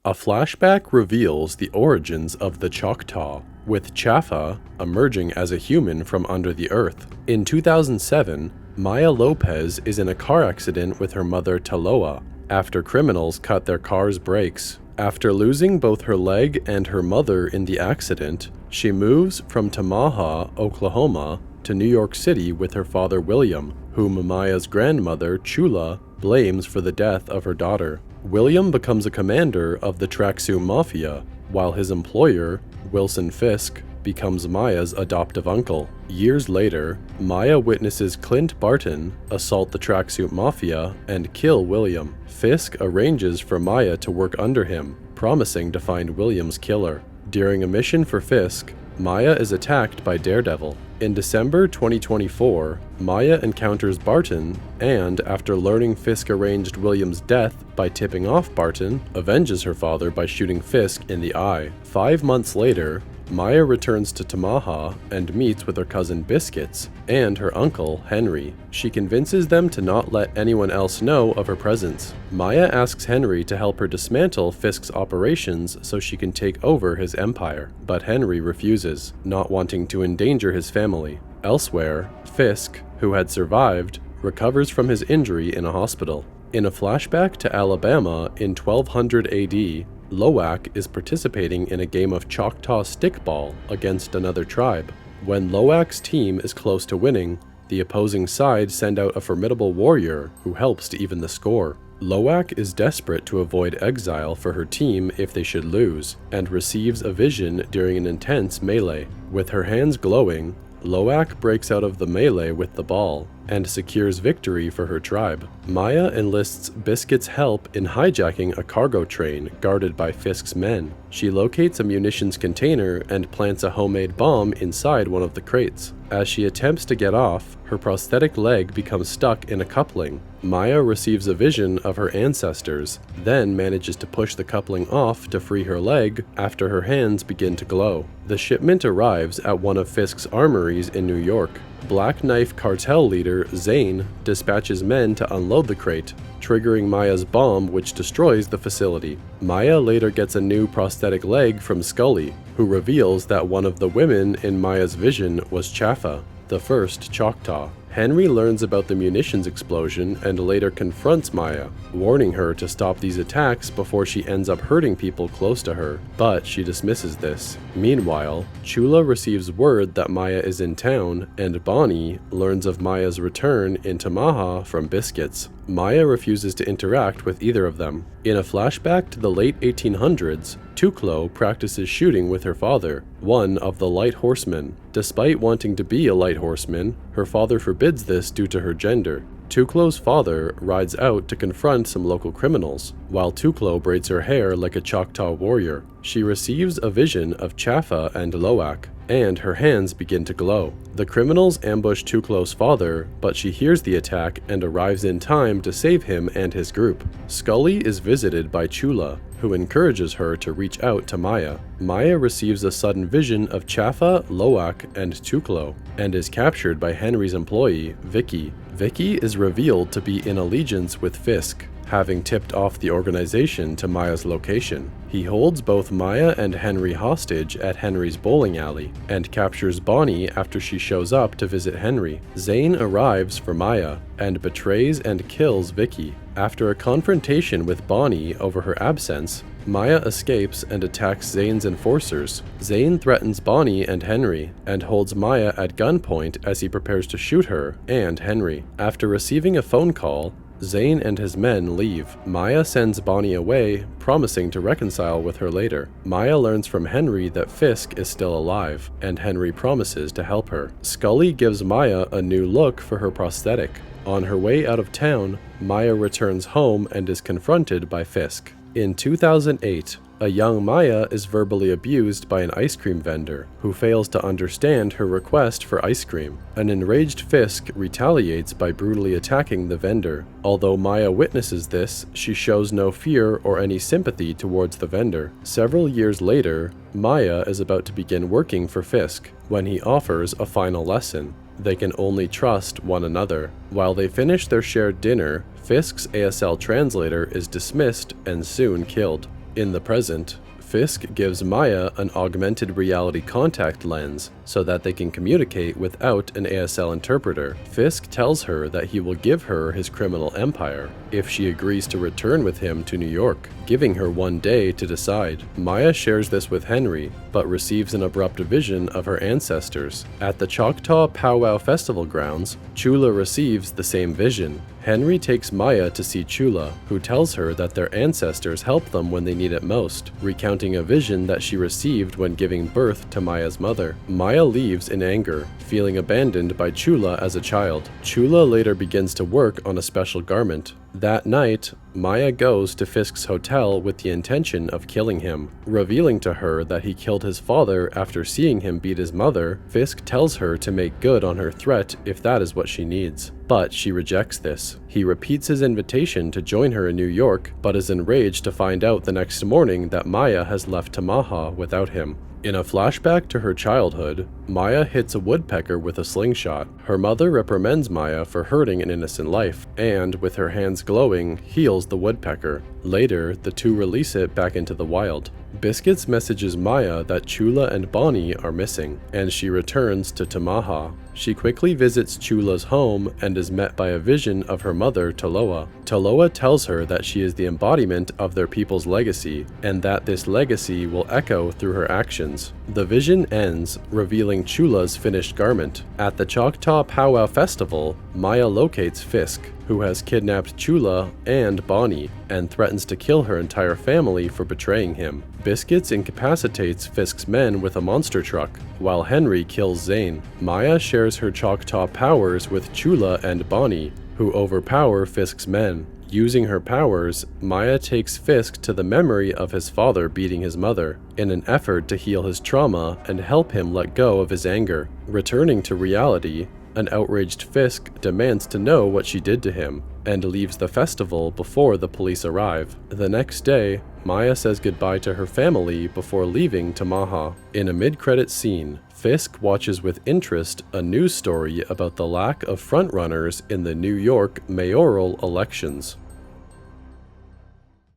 A flashback reveals the origins of the Choctaw, with Chaffa emerging as a human from under the earth. In 2007, Maya Lopez is in a car accident with her mother Taloa after criminals cut their car's brakes. After losing both her leg and her mother in the accident, she moves from Tamaha, Oklahoma, to New York City with her father William, whom Maya's grandmother Chula blames for the death of her daughter. William becomes a commander of the Tracksuit Mafia, while his employer, Wilson Fisk, becomes Maya's adoptive uncle. Years later, Maya witnesses Clint Barton assault the Tracksuit Mafia and kill William. Fisk arranges for Maya to work under him, promising to find William's killer. During a mission for Fisk, Maya is attacked by Daredevil. In December 2024, Maya encounters Barton and, after learning Fisk arranged William's death by tipping off Barton, avenges her father by shooting Fisk in the eye. 5 months later, Maya returns to Tamaha and meets with her cousin Biscuits and her uncle Henry. She convinces them to not let anyone else know of her presence. Maya asks Henry to help her dismantle Fisk's operations so she can take over his empire, but Henry refuses, not wanting to endanger his family. Elsewhere, Fisk, who had survived, recovers from his injury in a hospital. In a flashback to Alabama in 1200 AD, Loak is participating in a game of Choctaw stickball against another tribe. When Loak's team is close to winning, the opposing side send out a formidable warrior who helps to even the score. Loak is desperate to avoid exile for her team if they should lose, and receives a vision during an intense melee. With her hands glowing, Loak breaks out of the melee with the ball and secures victory for her tribe. Maya enlists Biscuit's help in hijacking a cargo train guarded by Fisk's men. She locates a munitions container and plants a homemade bomb inside one of the crates. As she attempts to get off, her prosthetic leg becomes stuck in a coupling. Maya receives a vision of her ancestors, then manages to push the coupling off to free her leg after her hands begin to glow. The shipment arrives at one of Fisk's armories in New York. Black Knife cartel leader Zane dispatches men to unload the crate, triggering Maya's bomb which destroys the facility. Maya later gets a new prosthetic leg from Scully, who reveals that one of the women in Maya's vision was Chaffa, the first Choctaw. Henry learns about the munitions explosion and later confronts Maya, warning her to stop these attacks before she ends up hurting people close to her, but she dismisses this. Meanwhile, Chula receives word that Maya is in town, and Bonnie learns of Maya's return in Tamaha from Biscuits. Maya refuses to interact with either of them. In a flashback to the late 1800s, Tuklo practices shooting with her father, one of the Light Horsemen. Despite wanting to be a Light Horseman, her father forbids this due to her gender. Tuklo's father rides out to confront some local criminals, while Tuklo braids her hair like a Choctaw warrior. She receives a vision of Chaffa and Loak, and her hands begin to glow. The criminals ambush Tuklo's father, but she hears the attack and arrives in time to save him and his group. Scully is visited by Chula, who encourages her to reach out to Maya. Maya receives a sudden vision of Chaffa, Loak, and Tuklo, and is captured by Henry's employee, Vicky. Vicky is revealed to be in allegiance with Fisk, having tipped off the organization to Maya's location. He holds both Maya and Henry hostage at Henry's bowling alley, and captures Bonnie after she shows up to visit Henry. Zane arrives for Maya, and betrays and kills Vicky. After a confrontation with Bonnie over her absence, Maya escapes and attacks Zane's enforcers. Zane threatens Bonnie and Henry, and holds Maya at gunpoint as he prepares to shoot her and Henry. After receiving a phone call, Zane and his men leave. Maya sends Bonnie away, promising to reconcile with her later. Maya learns from Henry that Fisk is still alive, and Henry promises to help her. Scully gives Maya a new look for her prosthetic. On her way out of town, Maya returns home and is confronted by Fisk. In 2008, a young Maya is verbally abused by an ice cream vendor who fails to understand her request for ice cream. An enraged Fisk retaliates by brutally attacking the vendor. Although Maya witnesses this, she shows no fear or any sympathy towards the vendor. Several years later, Maya is about to begin working for Fisk when he offers a final lesson. They can only trust one another. While they finish their shared dinner, Fisk's ASL translator is dismissed and soon killed. In the present, Fisk gives Maya an augmented reality contact lens so that they can communicate without an ASL interpreter. Fisk tells her that he will give her his criminal empire if she agrees to return with him to New York, giving her 1 day to decide. Maya shares this with Henry, but receives an abrupt vision of her ancestors. At the Choctaw Powwow Festival grounds, Chula receives the same vision. Henry takes Maya to see Chula, who tells her that their ancestors helped them when they need it most, recounting a vision that she received when giving birth to Maya's mother. Maya leaves in anger, feeling abandoned by Chula as a child. Chula later begins to work on a special garment. That night, Maya goes to Fisk's hotel with the intention of killing him. Revealing to her that he killed his father after seeing him beat his mother, Fisk tells her to make good on her threat if that is what she needs. But she rejects this. He repeats his invitation to join her in New York, but is enraged to find out the next morning that Maya has left Tamaha without him. In a flashback to her childhood, Maya hits a woodpecker with a slingshot. Her mother reprimands Maya for hurting an innocent life, and, with her hands glowing, heals the woodpecker. Later, the two release it back into the wild. Biscuits messages Maya that Chula and Bonnie are missing, and she returns to Tamaha. She quickly visits Chula's home and is met by a vision of her mother, Taloa. Taloa tells her that she is the embodiment of their people's legacy, and that this legacy will echo through her actions. The vision ends, revealing Chula's finished garment. At the Choctaw Powwow Festival, Maya locates Fisk, who has kidnapped Chula and Bonnie, and threatens to kill her entire family for betraying him. Biscuits incapacitates Fisk's men with a monster truck, while Henry kills Zane. Maya shares her Choctaw powers with Chula and Bonnie, who overpower Fisk's men. Using her powers, Maya takes Fisk to the memory of his father beating his mother, in an effort to heal his trauma and help him let go of his anger. Returning to reality, an outraged Fisk demands to know what she did to him, and leaves the festival before the police arrive. The next day, Maya says goodbye to her family before leaving Tamaha. In a mid-credit scene, Fisk watches with interest a news story about the lack of frontrunners in the New York mayoral elections.